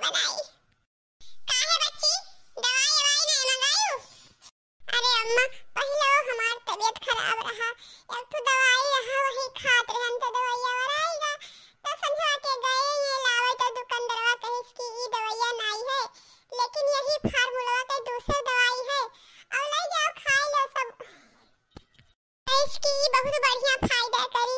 बनाई। काहे बच्ची दवाई ववाई नहीं मंगायू? अरे अम्मा पहले हमार तबीयत खराब रहा, एक तो दवाई रहा वही खात रहन तो दवाइया वराईगा तो समझा के गए ये लावे तो दुकानदारवा कहे कि ई दवाइया नहीं है, लेकिन यही फार्मूला के दूसरी दवाई है और ले जाओ खा लो सब, इसकी बहुत बढ़िया फायदा करी।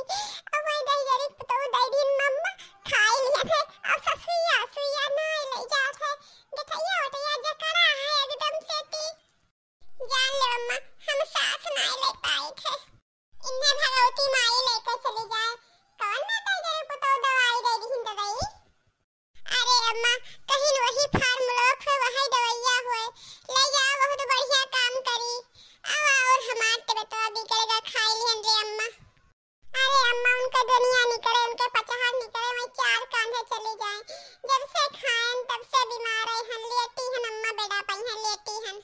अब मैं दही जरी तो दे दिन मम्मा खाई लिया थे और ससुया सुइया नहीं ले जात है, गठैया वटैया जकड़ा है एकदम से ती जान ले अम्मा हम साथ नहीं ले पाए थे, इन्हें भगवती माई लेकर चली जाए, कौन माता जरी तो दवाई दे दी हिंद दई। अरे अम्मा कहीं वही फार्मूला है वही दवाइया होए, ले जाओ बहुत बढ़िया काम करी। अब और हमार तबीयत बिगड़ेगा खाई लिहन रे अम्मा। अरे अम्मा उनका दुनिया निकले उनके पचहर निकले मैं चार कांधे चली जाए, जब से खाएं तब से बीमार है हन लेटी हन अम्मा बेड़ा पई हन लेटी हन।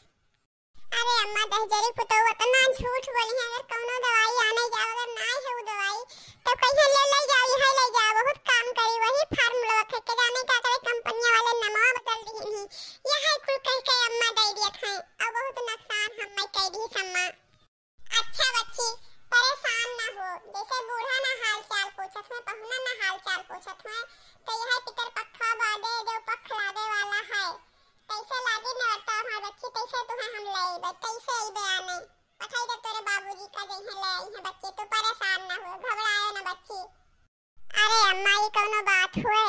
अरे अम्मा दहजरी पुतो इतना झूठ बोली है, अगर कौनो दवाई आने जाओ अगर ना है वो दवाई तो कहीं ले जाओ यहां ले जाओ, बहुत काम करी वही फार्मूला के जाने का करे कंपनी वाले नमवा बदल दी ही यहां कुल कह के अम्मा दे दिए थे और बहुत नुकसान हम मैं कह दी सम्मा। अच्छा बच्ची परेशान ना हो, जैसे बूढ़ा ना हाल चाल पूछत है पहुना ना हाल चाल पूछत है तो यह पितर पक्का बादे जो पख लादे वाला है, कैसे लागे नरता हमार बच्ची कैसे तुम्हें हम ले कैसे ई बयाने पठाई दे तोरे बाबूजी का जइहे ले आई है बच्ची, तू परेशान ना हो घबराए ना बच्ची। अरे अम्मा ये कौनो बात हुए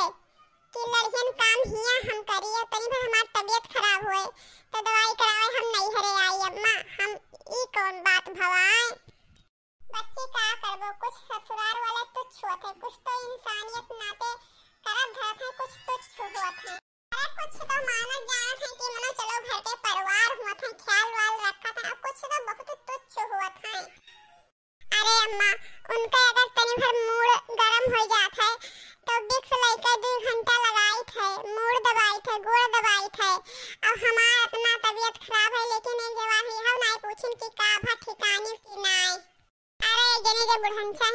कि लड़कियन काम हिया हम करिए तनी भर हमार तबीयत खराब हुए तो दवाई करावे हम नहीं हरे आई अम्मा, हम ई कौन बात भवाए बच्ची का करबो, कुछ ससुराल वाले तुच्छ होते कुछ तो इंसानियत नाते करब धरत है कुछ तुच्छ होत है, अरे कुछ तो मानत जानत है कि मनो चलो घर के परिवार हुआ था ख्याल वाल रखा था, कुछ तो बहुत तुच्छ हुआ था। अरे अम्मा उनका अगर तनी भर मूड गरम हो जात है तो बिक्स लेकर 2 घंटा लगाई थे, मूड दबाई थे गोड़ दबाई थे, अब हमार इतना तबीयत खराब है लेकिन एक जवाब यह नहीं पूछिन कि का भा ठिकानी की नाई। अरे जने जो बुढ़ंचा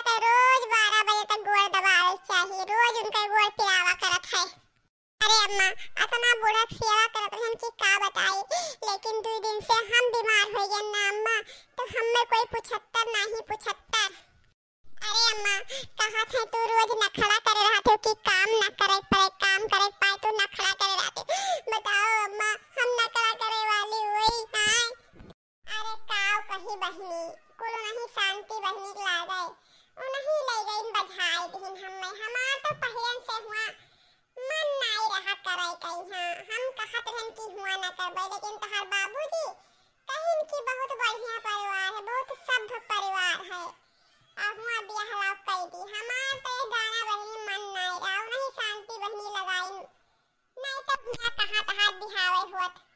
का रोज 12 बजे तक गोड़ दबावे चाहिए, रोज उनका गोड़ पिलावा करत है। अरे अम्मा इतना बूढ़ा सेवा करत हम कि का बताई, लेकिन 2 दिन से हम बीमार हो गए ना अम्मा तो हमें कोई 75 नहीं 75। अरे अम्मा कहा थे तू रोज नखड़ा करे रहते कि काम ना करे पाए काम करे पाए तो नखड़ा करे रहते, बताओ अम्मा हम नखड़ा करे वाली वही हां। अरे काव कही बहनी कुल नहीं शांति बहनी ला गए उन्हीं ले गई बधाई दिन हमें, हमार तो पहले से हुआ मन नहीं रहा करे कहीं हम कहत रहन कि हुआ ना करबे, लेकिन तहार बाबूजी कहिन कि बहुत बढ़िया परिवार है बहुत सभ्य परिवार है और हुआ बियाह लाभ कर दी, हमार तो गाना बहनी मन नहीं रहा नहीं शांति बहनी लगाई नहीं तो बिना कहां तहार बिहावे होत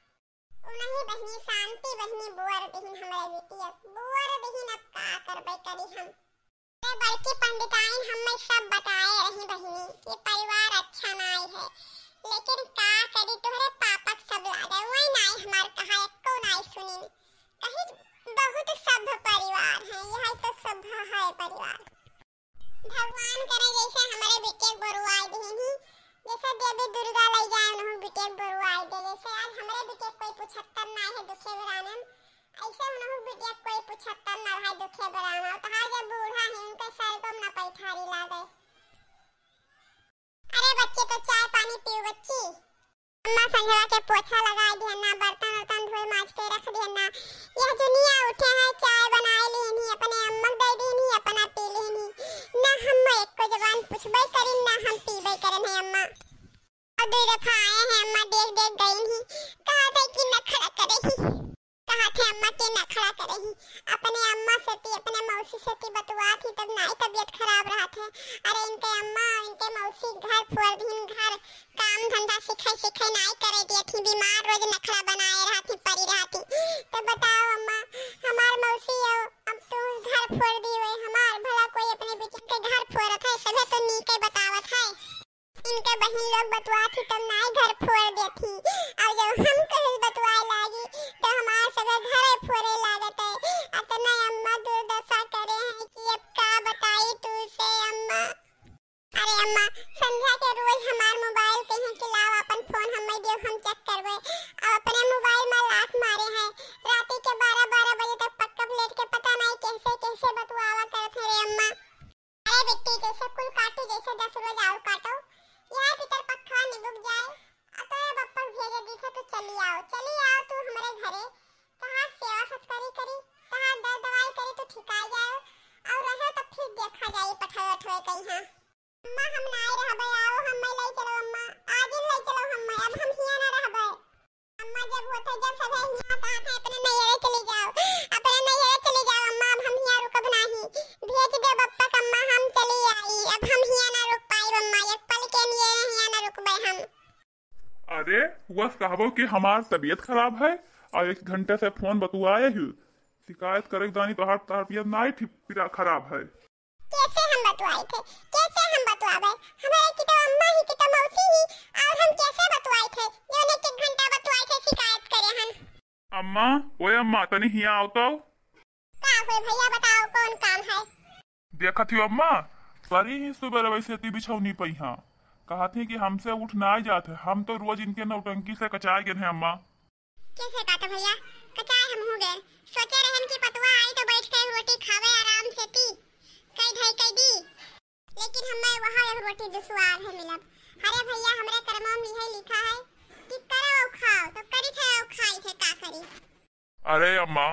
उन्हीं बहनी शांति बहनी बुआर दिहिन हमरे बेटिया बुआर दिहिन अब का करबे करी हम। अरे बड़की पंडिताइन हमें सब बताए रही बहनी कि परिवार अच्छा नहीं है, लेकिन का करी तोहरे पापक सब लागे वही नहीं हमार कहा एको नहीं सुनी, कहीं बहुत सभ्य परिवार है यह तो सभ्य है परिवार। भगवान करे जैसे हमारे बेटे बरुआई दिहिन जैसे देवी दुर्गा ले जाए उन्होंने बेटे बरुआई दे, जैसे आज हमारे बेटे कोई 75 नहीं है दुखे बरानम ऐसे उन्होंने बेटे कोई 75 ना है दुखे बराना तो हर जब बूढ़ा है उनके सर को ना पैठारी लागे। अरे बच्चे तो चाय पानी पियो बच्ची, अम्मा संजवा के पोछा लगा दिया ना बर्तन वर्तन धोए माज के रख दिया ना, यह दुनिया उठे है चाय बनाए लेनी अपने अम्मा दे देनी अपना पी लेनी ना हम एक को जबान पूछबे करी ना हम पीबे करन है अम्मा। और 2 दफा आए हैं अम्मा देख देख गई ही कहा था कि नखड़ा करे ही कहा थे अम्मा के नखड़ा करे ही अपने अम्मा से अपने मौसी से बतवा थी तब नहीं तबीयत खराब रहा थे। अरे इनके अम्मा इनके मौसी घर फोड़ दिन घर काम धंधा सिखाई नहीं करे दिए थी बीमार रोज नखड़ा बनाए रहा थी परी रहा थी, तो बताओ अम्मा हमार मौसी अब तो घर फोड़ दी हुए हमार भला कोई अपने बेटे के घर फोड़त है सभी तो नीके बतावत है, इनके बहन लोग बतवा थी तब नहीं घर फोड़ देती और जब हम कहीं बतवाए लागी तो हमारे सभी घरे फोड़े लागत है, इतना अम्मा दुर्दशा करे हैं कि अब का बताई तू से अम्मा। अरे अम्मा संध्या के रोज हमार मोबाइल अरे हुआ कहबो कि हमार तबीयत खराब है और 1 घंटे से फोन बतुआए ही शिकायत करे दानी तोहार तबीयत नहीं ठीक खराब है। कैसे हम बतवाए थे? कैसे हम बतवावे? हमारे की तो अम्मा ही की तो मौसी ही और हम कैसे बतवाए थे? जो ने 1 घंटा बतवाए थे शिकायत करे हन। अम्मा ओए अम्मा तनी हिया आओ तो। का होय भैया बताओ कौन काम है? देखा थी अम्मा परी ही सुबह वैसे ती बिछौनी पई हाँ कहा थी कि हमसे उठ ना जाते हम तो रोज इनके नौटंकी से कचाए गए हैं अम्मा। कैसे कहते भैया? कचाए हम हो गए। सोचे रहन की पतवा आई तो बैठ के रोटी खावे आराम से ती कई ढई कई दी लेकिन हमें वहां एक रोटी दुश्वार है मिलब। अरे भैया हमरे कर्मों में यही लिखा है कि करो और खाओ तो करी थे और खाई थे का करी। अरे अम्मा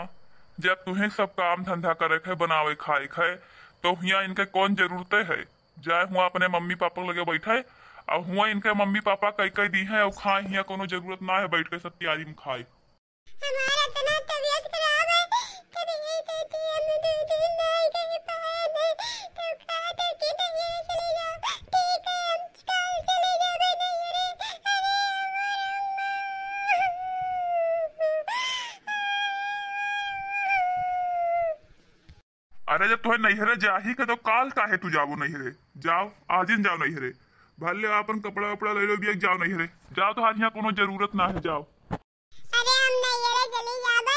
जब तुम्हें सब काम धंधा करे खे बनावे खाए खे तो हिया इनके कौन जरूरत है जाए हुआ अपने मम्मी पापा लगे बैठे और हुआ इनके मम्मी पापा कई कई दी है और खाए हिया कोनो जरूरत ना है बैठ के सब तैयारी में खाए। हमारा इतना तबीयत खराब है कभी नहीं कहती हम 2 दिन नहीं कहीं पाए नहीं तो कहते कि नहीं चले जाओ ठीक है हम कल चले जावे नहीं अरे जब तुम्हें नैहरे जा ही के तो काल काहे तू जाओ नैहरे जाओ आजिन जाओ नैहरे भले अपन कपड़ा वपड़ा ले लो भी जाओ नैहरे जाओ तो यहाँ कोनो जरूरत ना है जाओ। अरे हम नैहरे चले जावे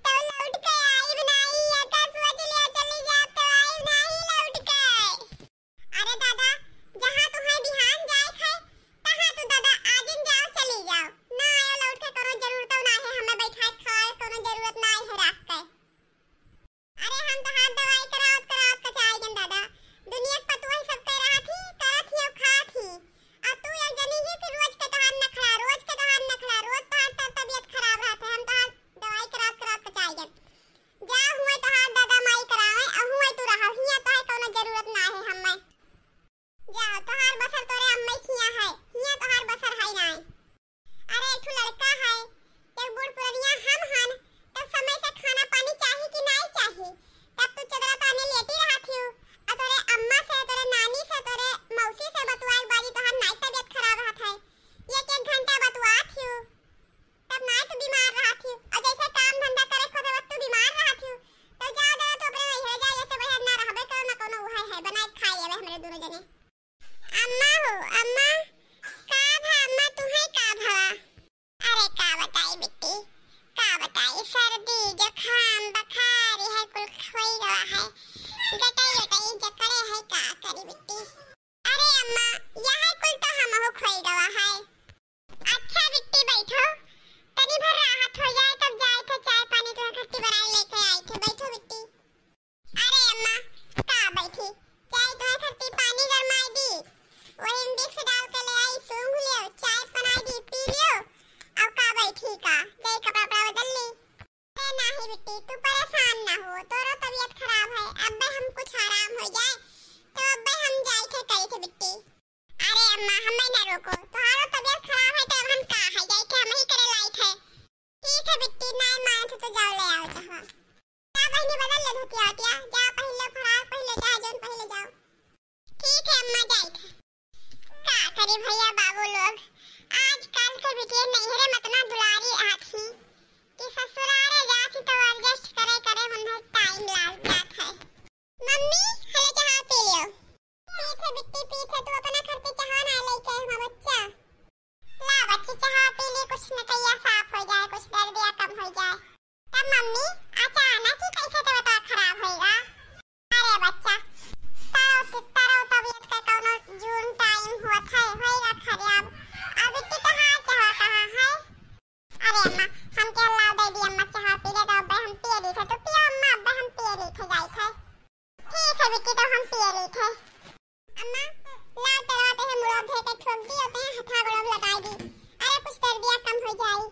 तो लौट के आई बनाई या का सोच लिया चले जा तो आई नहीं लौट के। अरे दादा जहां तुम्हें बिहान जाए थे तहां तू दादा आजिन जाओ चली जाओ ना आयो लौट के कोनो जरूरत ना है हमें बैठा खाए कोनो जरूरत ना है रात के। अरे हम तो हाथ दवाई करावत करावत कचाई गन दादा दुनिया के पतुआ सब कह रहा थी करत ही और खात ही और तू एक जनी ही कि रोज के तोहार नखरा रोज के तोहार नखरा रोज तोहार तबीयत खराब रहते हम तोहार दवाई करावत करावत कचाई गन जा हुए तोहार दादा माई करावे और हुए तू रहा हिया तोहार कोनो जरूरत ना है हमें जा तोहार बसर तोरे अम्मा खिया है हिया तोहार बसर है ना। अरे एक लड़का है एक बूढ़ पुरनिया हम हन तो समय से खाना पानी चाहिए कि नहीं चाहिए तब तू चदरा ताने लेटी रहा थी और तोरे अम्मा से तोरे नानी से तोरे मौसी से बतवाई बाजी तोहार नाई तबीयत खराब रहा था 1 घंटा बतवा थी तब नाई तू बीमार रहा थी और जैसे काम धंधा करे खुद वक्त तू बीमार रहा थी तो जा दे तो अपने रह जा ऐसे बहर ना रहबे करो ना कोनो उहा है बनाए खाई लेवे हमरे दोनों जने। अम्मा हो अम्मा का भा अम्मा तुम्हें का भा? अरे का बताई बिट्टी का बताई सर्दी जुकाम बुखार है कुल खोई रहा है गटाई गटाई जकड़े है का करी बिट्टी। अरे अम्मा यह कुल तो हम हो खोई रहा है। अच्छा बिट्टी बैठो तनी भर राहत हो जाए तब जाए थे चाय पानी तो खट्टी बनाए लेके आई थे बैठो बिट्टी। अरे अम्मा का बैठी चाय तो खट्टी पानी गरमाई दी वही मिक्स डाल के ले आई सूंघ लियो चाय बनाई दी पी लियो अब का बैठी का जय कपड़ा बदल ली। ए नहीं बिट्टी तू परेशान ना हो तोरो तबीयत खराब है अब हम कुछ आराम हो जाए तो अब हम जाए थे करी थे बिट्टी। अरे अम्मा हमें ना रोको तुम्हारो तबीयत खराब है तो हम का है जाए थे हम ही करे लाई थे। ठीक है बिट्टी नहीं माने तो जाओ ले आओ चाहा का बहनी बदल ले धोती आटिया जा पहले फराक पहले जा जोन पहले जाओ। ठीक है अम्मा जाए थे का करे भैया बाबू लोग आजकल के बिटिया नैहरे मतना दुलारी आथी कि ससुराले जाती तो एडजस्ट करे करे उन्हें टाइम लग जात है। मम्मी हले चाह पी लियो। पीछे बिट्टी पीछे तू अपना घर पे चाह ना लेके हमारा बच्चा ला बच्ची चाह पी ले कुछ नकैया साफ हो जाए कुछ दर्द या कम हो जाए तब मम्मी अचानक ही कैसे तो बता खराब होएगा। अरे बच्चा तारो तबीयत का कोनो जून टाइम हुआ था होएगा खराब अब बिट्टी तो हां चाह कहां है। अरे अम्मा हम क्या ला दे दी अम्मा चाह पी ले तो अब हम पी ली थे तो पियो अम्मा अब हम पी ली थे जाई थे। ठीक है बिट्टी तो हम पी ली थे। अम्मा ला तरवाते हैं मुड़ा धे के ठोक दी होते हैं हथा गोड़ लगा दी अरे कुछ दर्दियां कम हो जाए।